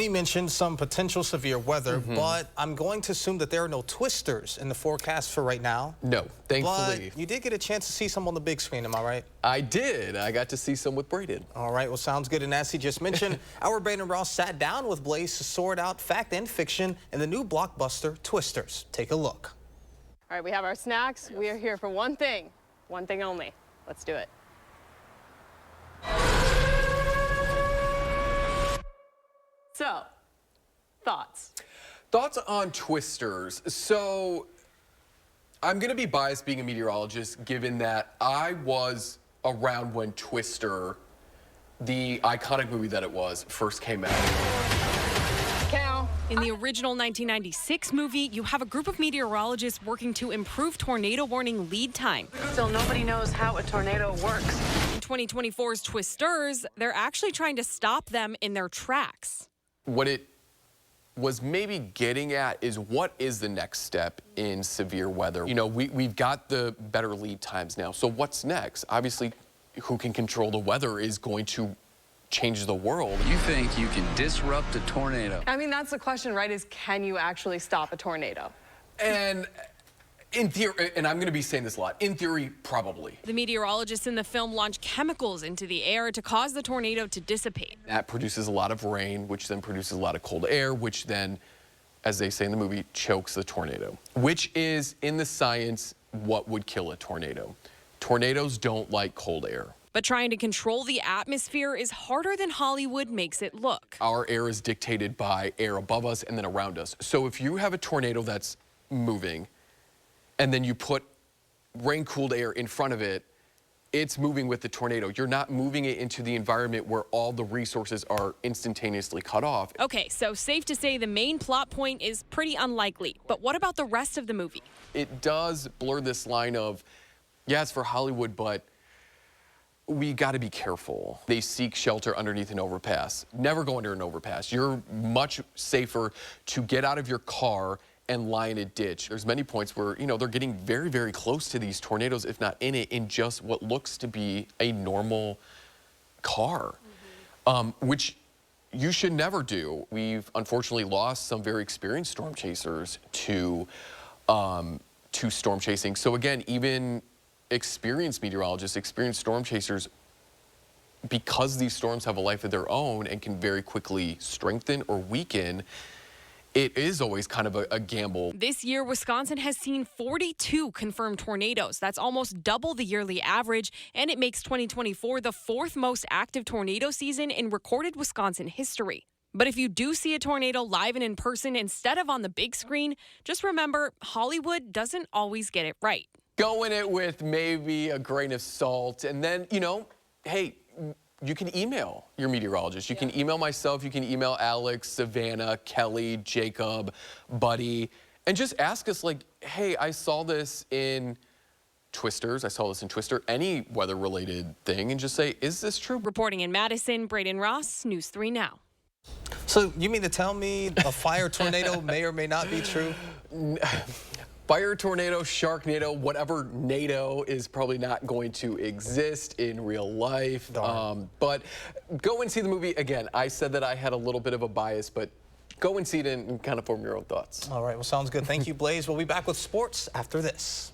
You mentioned some potential severe weather, but I'm going to assume that there are no twisters in the forecast for right now. No, thankfully. But you did get a chance to see some on the big screen, am I right? I did. I got to see some with Braden. All right, well, sounds good. And as he just mentioned, our Braden Ross sat down with Blaise to sort out fact and fiction in the new blockbuster Twisters. Take a look. All right, we have our snacks. Yes. We are here for one thing only. Let's do it. So, thoughts? Thoughts on Twisters. So, I'm going to be biased being a meteorologist, given that I was around when Twister, the iconic movie that it was, first came out. In the original 1996 movie, you have a group of meteorologists working to improve tornado warning lead time. Still, nobody knows how a tornado works. In 2024's Twisters, they're actually trying to stop them in their tracks. What it was maybe getting at is what is the next step in severe weather? You know, we've got the better lead times now. So what's next? Obviously, who can control the weather is going to change the world. You think you can disrupt a tornado? I mean, that's the question, right? Is can you actually stop a tornado? And in theory, and I'm going to be saying this a lot, in theory, probably. The meteorologists in the film launch chemicals into the air to cause the tornado to dissipate. That produces a lot of rain, which then produces a lot of cold air, which then, as they say in the movie, chokes the tornado, which is, in the science, what would kill a tornado. Tornadoes don't like cold air. But trying to control the atmosphere is harder than Hollywood makes it look. Our air is dictated by air above us and then around us. So if you have a tornado that's moving, and then you put rain-cooled air in front of it, it's moving with the tornado. You're not moving it into the environment where all the resources are instantaneously cut off. Okay, so safe to say the main plot point is pretty unlikely. But what about the rest of the movie? It does blur this line of, yeah, it's for Hollywood, but we got to be careful. They seek shelter underneath an overpass. Never go under an overpass. You're much safer to get out of your car and lie in a ditch. There's many points where, you know, they're getting very, very close to these tornadoes, if not in it, in just what looks to be a normal car, which you should never do. We've unfortunately lost some very experienced storm chasers to storm chasing. So again, even experienced meteorologists, experienced storm chasers, because these storms have a life of their own and can very quickly strengthen or weaken, it is always kind of a gamble. This year, Wisconsin has seen 42 confirmed tornadoes. That's almost double the yearly average, and it makes 2024 the fourth most active tornado season in recorded Wisconsin history. But if you do see a tornado live and in person instead of on the big screen, just remember, Hollywood doesn't always get it right. Go in it with maybe a grain of salt, and then, you know, hey, you can email your meteorologist. You can email myself, you can email Alex, Savannah, Kelly, Jacob, Buddy, and just ask us, like, hey, I saw this in Twisters, I saw this in Twister, any weather-related thing, and just say, is this true? Reporting in Madison, Braden Ross, News 3 Now. So you mean to tell me a fire tornado may or may not be true? Fire tornado, sharknado, whatever NATO is probably not going to exist in real life. But go and see the movie. Again, I said that I had a little bit of a bias, but go and see it and kind of form your own thoughts. All right, well, sounds good. Thank you, Blaise. We'll be back with sports after this.